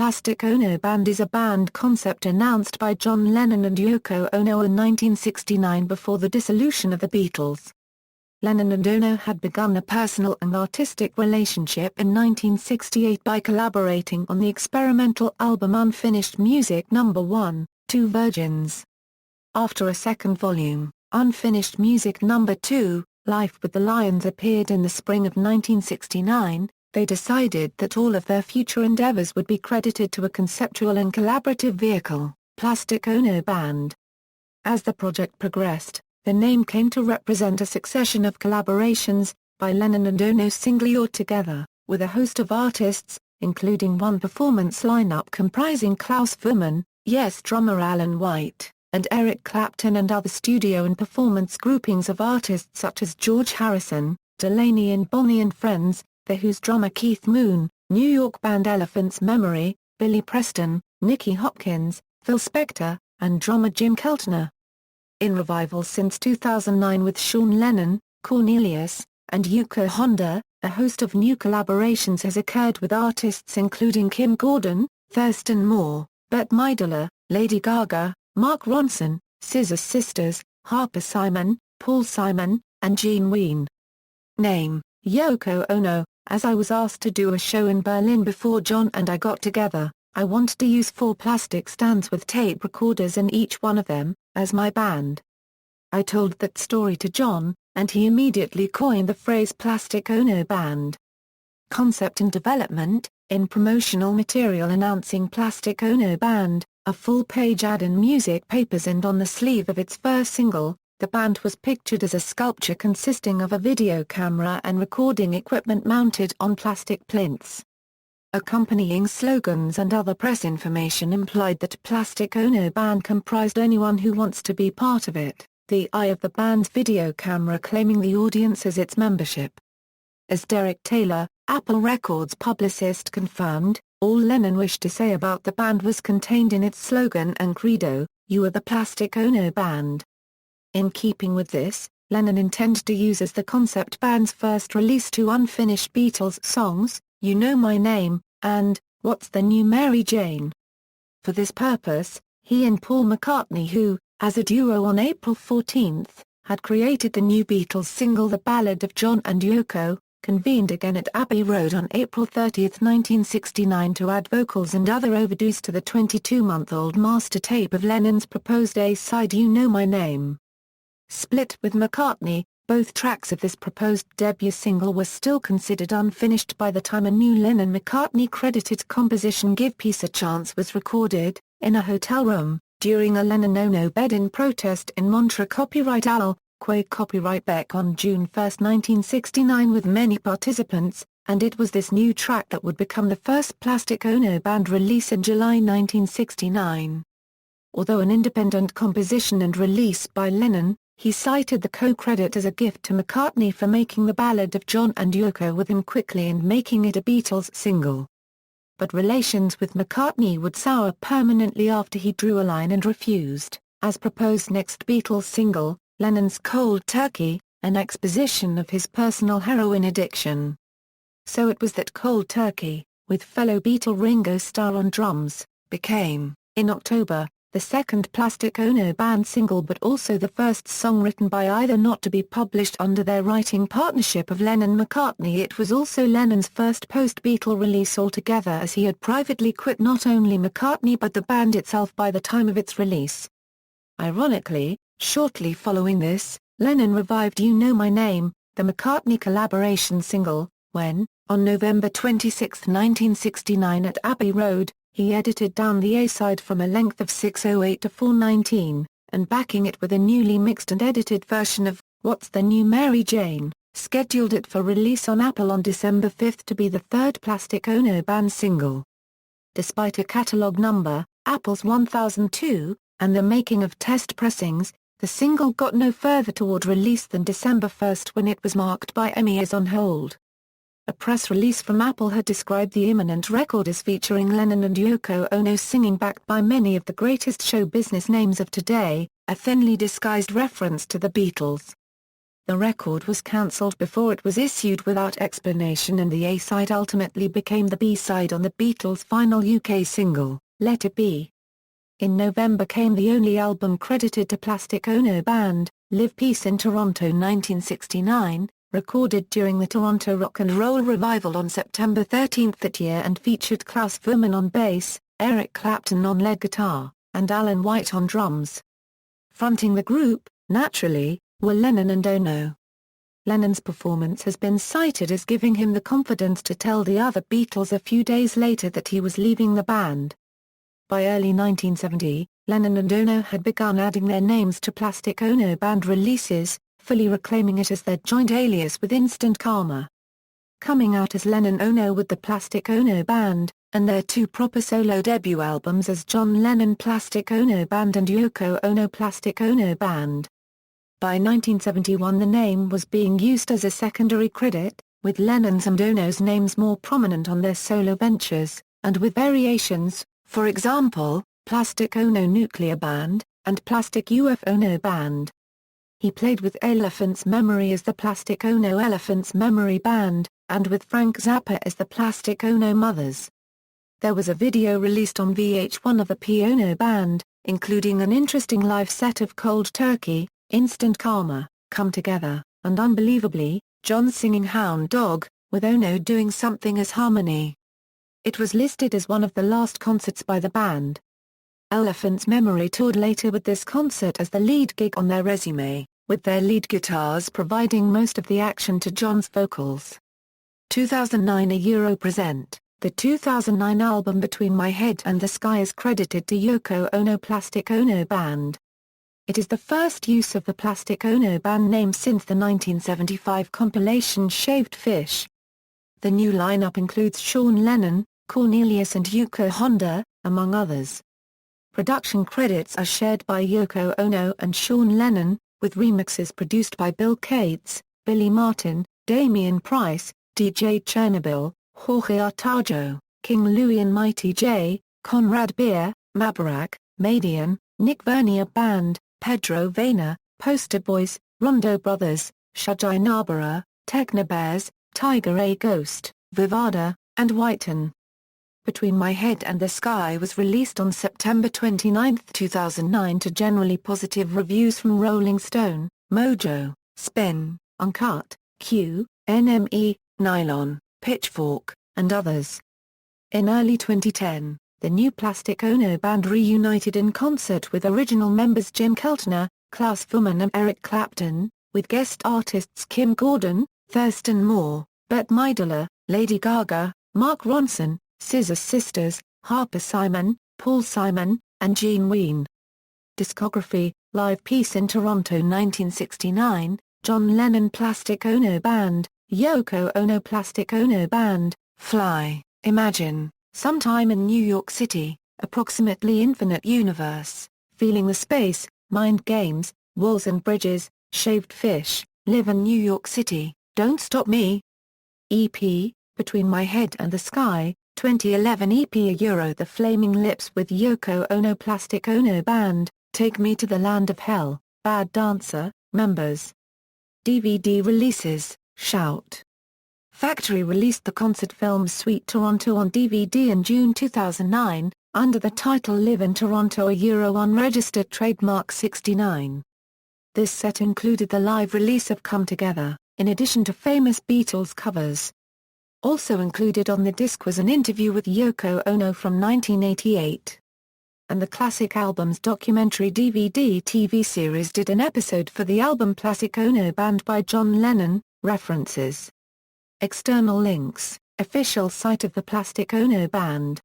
Plastic Ono Band is a band concept announced by John Lennon and Yoko Ono in 1969 before the dissolution of the Beatles. Lennon and Ono had begun a personal and artistic relationship in 1968 by collaborating on the experimental album Unfinished Music No.1, Two Virgins. After a second volume, Unfinished Music No.2, Life with the Lions appeared in the spring of 1969, they decided that all of their future endeavours would be credited to a conceptual and collaborative vehicle, Plastic Ono Band. As the project progressed, the name came to represent a succession of collaborations, by Lennon and Ono singly or together, with a host of artists, including one performance lineup comprising Klaus Voormann, Yes drummer Alan White, and Eric Clapton, and other studio and performance groupings of artists such as George Harrison, Delaney and Bonnie and Friends, The Who's drummer Keith Moon, New York band Elephant's Memory, Billy Preston, Nicky Hopkins, Phil Spector, and drummer Jim Keltner. In revival since 2009 with Sean Lennon, Cornelius, and Yoko Honda, a host of new collaborations has occurred with artists including Kim Gordon, Thurston Moore, Bette Midler, Lady Gaga, Mark Ronson, Scissor Sisters, Harper Simon, Paul Simon, and Gene Ween. Name: Yoko Ono. As I was asked to do a show in Berlin before John and I got together, I wanted to use 4 plastic stands with tape recorders in each one of them, as my band. I told that story to John, and he immediately coined the phrase Plastic Ono Band. Concept and development: in promotional material announcing Plastic Ono Band, a full-page ad in music papers and on the sleeve of its first single, the band was pictured as a sculpture consisting of a video camera and recording equipment mounted on plastic plinths. Accompanying slogans and other press information implied that Plastic Ono Band comprised anyone who wants to be part of it, the eye of the band's video camera claiming the audience as its membership. As Derek Taylor, Apple Records publicist confirmed, all Lennon wished to say about the band was contained in its slogan and credo, "You are the Plastic Ono Band." In keeping with this, Lennon intended to use as the concept band's first release 2 unfinished Beatles songs, You Know My Name, and What's the New Mary Jane. For this purpose, he and Paul McCartney, who, as a duo on April 14, had created the new Beatles single The Ballad of John and Yoko, convened again at Abbey Road on April 30, 1969 to add vocals and other overdues to the 22-month-old master tape of Lennon's proposed A-side You Know My Name. Split with McCartney, both tracks of this proposed debut single were still considered unfinished by the time a new Lennon-McCartney credited composition Give Peace a Chance was recorded, in a hotel room, during a Lennon-Ono bed-in protest in Montreux. Copyright Al. Quay. Copyright Beck on June 1, 1969 with many participants, and it was this new track that would become the first Plastic Ono Band release in July 1969. Although an independent composition and release by Lennon, he cited the co-credit as a gift to McCartney for making The Ballad of John and Yoko with him quickly and making it a Beatles single. But relations with McCartney would sour permanently after he drew a line and refused, as proposed next Beatles single, Lennon's Cold Turkey, an exposition of his personal heroin addiction. So it was that Cold Turkey, with fellow Beatle Ringo Starr on drums, became, in October, the second Plastic Ono Band single but also the first song written by either not to be published under their writing partnership of Lennon-McCartney. It was also Lennon's first post-Beatle release altogether, as he had privately quit not only McCartney but the band itself by the time of its release. Ironically, shortly following this, Lennon revived You Know My Name, the McCartney collaboration single, when, on November 26, 1969 at Abbey Road, he edited down the A-side from a length of 6:08 to 4:19, and backing it with a newly mixed and edited version of What's the New Mary Jane, scheduled it for release on Apple on December 5 to be the third Plastic Ono Band single. Despite a catalog number, Apple's 1002, and the making of test pressings, the single got no further toward release than December 1 when it was marked by EMI as on hold. A press release from Apple had described the imminent record as featuring Lennon and Yoko Ono singing backed by many of the greatest show business names of today, a thinly disguised reference to the Beatles. The record was cancelled before it was issued without explanation, and the A-side ultimately became the B-side on the Beatles' final UK single, Let It Be. In November came the only album credited to Plastic Ono Band, Live Peace in Toronto 1969, recorded during the Toronto Rock and Roll Revival on September 13 that year, and featured Klaus Voormann on bass, Eric Clapton on lead guitar, and Alan White on drums. Fronting the group, naturally, were Lennon and Ono. Lennon's performance has been cited as giving him the confidence to tell the other Beatles a few days later that he was leaving the band. By early 1970, Lennon and Ono had begun adding their names to Plastic Ono Band releases, fully reclaiming it as their joint alias with Instant Karma. Coming out as Lennon Ono with the Plastic Ono Band, and their two proper solo debut albums as John Lennon Plastic Ono Band and Yoko Ono Plastic Ono Band. By 1971 the name was being used as a secondary credit, with Lennon's and Ono's names more prominent on their solo ventures, and with variations, for example, Plastic Ono Nuclear Band, and Plastic UF Ono Band. He played with Elephant's Memory as the Plastic Ono Elephant's Memory Band, and with Frank Zappa as the Plastic Ono Mothers. There was a video released on VH1 of a Ono Band, including an interesting live set of Cold Turkey, Instant Karma, Come Together, and unbelievably, John singing Hound Dog, with Ono doing something as harmony. It was listed as one of the last concerts by the band. Elephant's Memory toured later with this concert as the lead gig on their resume, with their lead guitars providing most of the action to John's vocals. 2009 Present. The 2009 album Between My Head and the Sky is credited to Yoko Ono Plastic Ono Band. It is the first use of the Plastic Ono Band name since the 1975 compilation Shaved Fish. The new lineup includes Sean Lennon, Cornelius and Yoko Honda, among others. Production credits are shared by Yoko Ono and Sean Lennon, with remixes produced by Bill Cates, Billy Martin, Damian Price, DJ Chernobyl, Jorge Artajo, King Louie and Mighty J, Conrad Beer, Mabarak, Madian, Nick Vernier Band, Pedro Vena, Poster Boys, Rondo Brothers, Shajai Nabara, Technobears, Tiger A Ghost, Vivada, and Whiten. Between My Head and the Sky was released on September 29, 2009 to generally positive reviews from Rolling Stone, Mojo, Spin, Uncut, Q, NME, Nylon, Pitchfork, and others. In early 2010, the new Plastic Ono Band reunited in concert with original members Jim Keltner, Klaus Voormann and Eric Clapton, with guest artists Kim Gordon, Thurston Moore, Bette Midler, Lady Gaga, Mark Ronson, Scissor Sisters, Harper Simon, Paul Simon, and Gene Ween. Discography: Live Peace in Toronto 1969, John Lennon Plastic Ono Band, Yoko Ono Plastic Ono Band, Fly, Imagine, Sometime in New York City, Approximately Infinite Universe, Feeling the Space, Mind Games, Walls and Bridges, Shaved Fish, Live in New York City, Don't Stop Me. EP, Between My Head and the Sky, 2011 EP The Flaming Lips with Yoko Ono Plastic Ono Band, Take Me to the Land of Hell, Bad Dancer, Members. DVD releases, Shout! Factory released the concert film Sweet Toronto on DVD in June 2009, under the title Live in Toronto unregistered trademark 69. This set included the live release of Come Together, in addition to famous Beatles covers. Also included on the disc was an interview with Yoko Ono from 1988. And the Classic Albums documentary DVD TV series did an episode for the album Plastic Ono Band by John Lennon. References. External links: official site of the Plastic Ono Band.